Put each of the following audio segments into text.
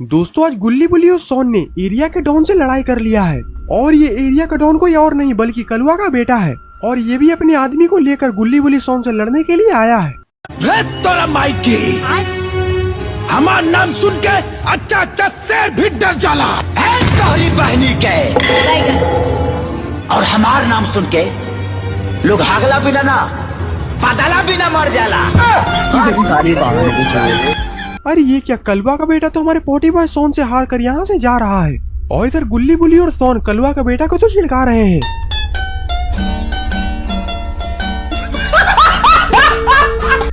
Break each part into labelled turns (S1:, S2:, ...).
S1: दोस्तों आज गुल्ली बुल्ली और सोन ने एरिया के डॉन से लड़ाई कर लिया है और ये एरिया का डॉन कोई और नहीं बल्कि कलवा का बेटा है और ये भी अपने आदमी को लेकर गुल्ली बुल्ली सोन से लड़ने के लिए आया है।
S2: तोरा माइकी हमार नाम सुन के अच्छा शेर भी डर जाला है तोहरी बहनी के और हमार नाम सुन के लोग हागला बिना ना पादला बिना मर जाला।
S1: अरे ये क्या, कलवा का बेटा तो हमारे पोटी बॉय सोन से हार कर यहाँ से जा रहा है और इधर गुल्ली बुल्ली और सोन कलवा का बेटा को तो छिड़का रहे हैं।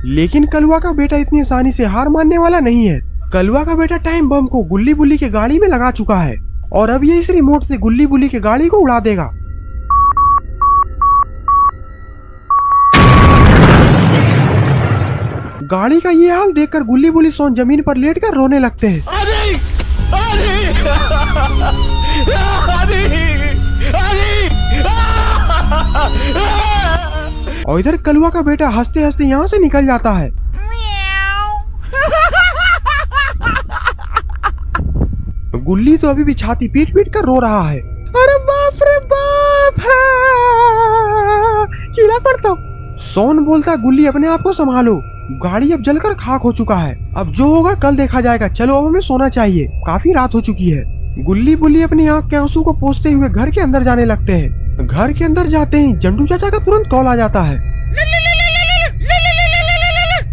S1: लेकिन कलवा का बेटा इतनी आसानी से हार मानने वाला नहीं है। कलवा का बेटा टाइम बम को गुल्ली बुल्ली के गाड़ी में लगा चुका है और अब ये इस रिमोट से गुल्ली बुल्ली के गाड़ी को उड़ा देगा। गाड़ी का ये हाल देखकर गुल्ली बुल्ली सोन जमीन पर लेटकर रोने लगते हैं।
S2: अरे, अरे,
S1: और इधर कलवा का बेटा हंसते हंसते यहाँ से निकल जाता है। गुल्ली तो अभी भी छाती पीट पीट कर रो रहा है। अरे बाप रे बाप, कीड़ा पड़ता। सोन बोलता गुल्ली अपने आप को संभालो, गाड़ी अब जलकर खाक हो चुका है, अब जो होगा कल देखा जाएगा, चलो अब हमें सोना चाहिए, काफी रात हो चुकी है। गुल्ली बुल्ली अपनी आंख के आंसू को पोंछते हुए घर के अंदर जाने लगते हैं। घर के अंदर जाते ही जंडू चाचा का तुरंत कॉल आ जाता है।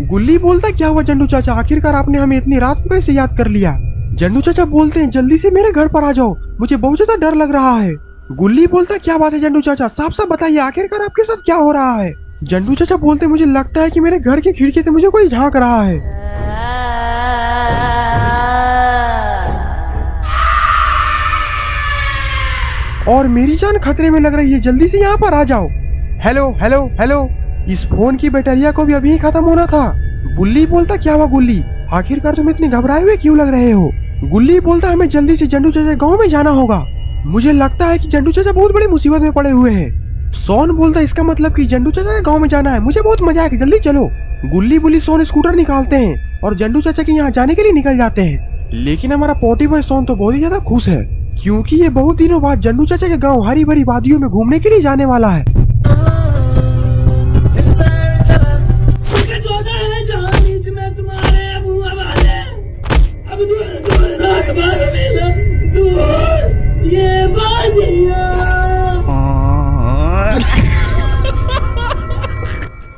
S1: गुल्ली बोलता क्या हुआ जंडू चाचा, आखिरकार आपने हमें इतनी रात को कैसे याद कर लिया। जंडू चाचा बोलते हैं जल्दी से मेरे घर पर आ जाओ, मुझे बहुत ज्यादा डर लग रहा है। गुल्ली बोलता क्या बात है जंडू चाचा, साफ साफ बताइए आखिरकार आपके साथ क्या हो रहा है। जंडू चाचा बोलते मुझे लगता है कि मेरे घर की खिड़की से मुझे कोई झांक रहा है। और मेरी जान खतरे में लग रही है, जल्दी से यहाँ पर आ जाओ। हेलो हेलो हेलो, इस फोन की बैटरिया को भी अभी ही खत्म होना था। गुल्ली बोलता क्या हुआ गुल्ली, आखिरकार तुम इतने घबराए हुए क्यों लग रहे हो। गुल्ली बोलता हमें जल्दी से जंडू चाचा गाँव में जाना होगा, मुझे लगता है कि जंडू चाचा बहुत बड़ी मुसीबत में पड़े हुए हैं। सोन बोलता इसका मतलब कि जंडू चाचा के गांव में जाना है, मुझे बहुत मजा आएगा, जल्दी चलो। गुल्ली बुल्ली सोन स्कूटर निकालते हैं और जंडू चाचा के यहाँ जाने के लिए निकल जाते हैं। लेकिन हमारा पोटी बॉय सोन तो बहुत ही ज्यादा खुश है क्योंकि ये बहुत दिनों बाद जंडू चाचा के गांव हरी भरी वादियों में घूमने के लिए जाने वाला है।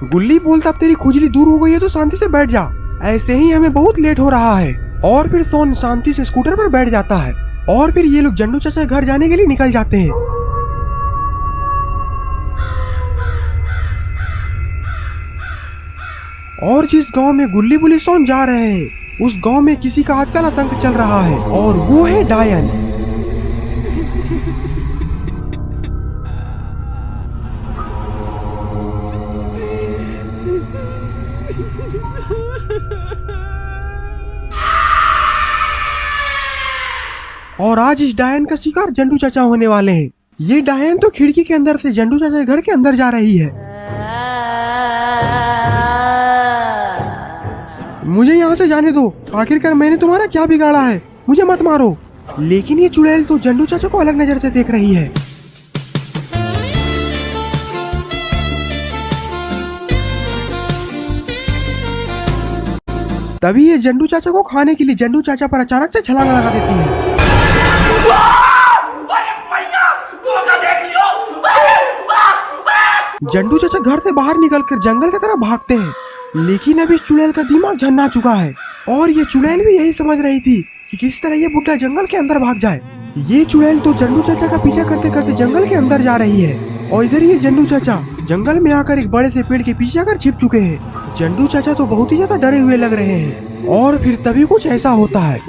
S1: गुल्ली बोलता अब तेरी खुजली दूर हो गई है तो शांति से बैठ जा, ऐसे ही हमें बहुत लेट हो रहा है। और फिर सोन शांति से स्कूटर पर बैठ जाता है और फिर ये लोग जंडू चाचा घर जाने के लिए निकल जाते हैं। और जिस गांव में गुल्ली बुल्ली सोन जा रहे हैं उस गांव में किसी का आजकल आतंक चल रहा है और वो है डायन। और आज इस डायन का शिकार जंडू चाचा होने वाले हैं। ये डायन तो खिड़की के अंदर से जंडू चाचा घर के अंदर जा रही है। मुझे यहाँ से जाने दो, आखिरकार मैंने तुम्हारा क्या बिगाड़ा है, मुझे मत मारो। लेकिन ये चुड़ैल तो जंडू चाचा को अलग नजर से देख रही है। तभी ये जंडू चाचा को खाने के लिए जंडू चाचा पर अचानक से छलांग लगा देती है। जंडू चाचा घर से बाहर निकलकर जंगल की तरफ भागते हैं लेकिन अब इस चुड़ैल का दिमाग झन्ना चुका है और ये चुड़ैल भी यही समझ रही थी कि किस तरह ये बुड्ढा जंगल के अंदर भाग जाए। ये चुड़ैल तो जंडू चाचा का पीछा करते करते जंगल के अंदर जा रही है और इधर ये जंडू चाचा जंगल में आकर एक बड़े से पेड़ के पीछे आकर छिप चुके हैं। जंडू चाचा तो बहुत ही ज्यादा डरे हुए लग रहे हैं और फिर तभी कुछ ऐसा होता है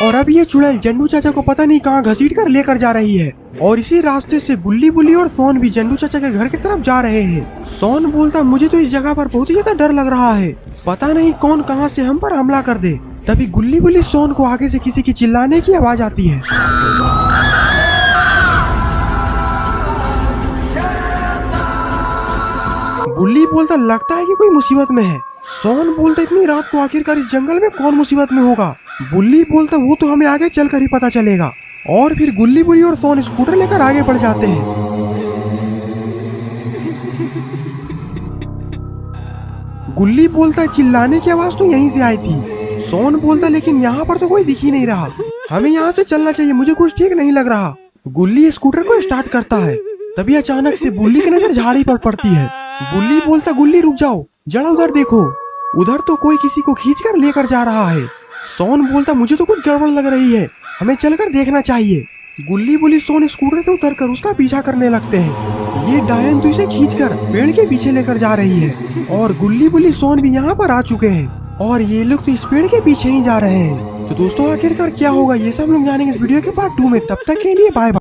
S1: और अब ये चुड़ैल जंडू चाचा को पता नहीं कहाँ घसीट कर लेकर जा रही है और इसी रास्ते से गुल्ली बुल्ली और सोन भी जंडू चाचा के घर की तरफ जा रहे हैं। सोन बोलता मुझे तो इस जगह पर बहुत ही ज्यादा डर लग रहा है, पता नहीं कौन कहाँ से हम पर हमला कर दे। तभी गुल्ली बुल्ली सोन को आगे से किसी की चिल्लाने की आवाज आती है। बुल्ली बोलता लगता है कि कोई मुसीबत में है। सोन बोलता इतनी रात को आखिरकार इस जंगल में कौन मुसीबत में होगा। बुल्ली बोलता वो तो हमें आगे चलकर ही पता चलेगा। और फिर गुल्ली बुरी और सोन स्कूटर लेकर आगे बढ़ जाते हैं। गुल्ली बोलता चिल्लाने की आवाज तो यहीं से आई थी। सोन बोलता लेकिन यहाँ पर तो कोई दिख ही नहीं रहा, हमें यहाँ से चलना चाहिए, मुझे कुछ ठीक नहीं लग रहा। गुल्ली स्कूटर को स्टार्ट करता है, तभी अचानक से बुल्ली की नजर झाड़ी पर पड़ती है। बुल्ली बोलता गुल्ली रुक जाओ, जरा उधर देखो, उधर तो कोई किसी को खींचकर लेकर जा रहा है। सोन बोलता मुझे तो कुछ गड़बड़ लग रही है, हमें चलकर देखना चाहिए। गुल्ली बुली सोन स्कूटर से उतरकर उसका पीछा करने लगते हैं। ये डायन तो इसे खींचकर पेड़ के पीछे लेकर जा रही है और गुल्ली बुली सोन भी यहाँ पर आ चुके हैं और ये लोग तो इस पेड़ के पीछे ही जा रहे हैं। तो दोस्तों आखिरकार क्या होगा ये सब लोग जानेंगे इस वीडियो के पार्ट 2 में। तब तक के लिए बाय बाय।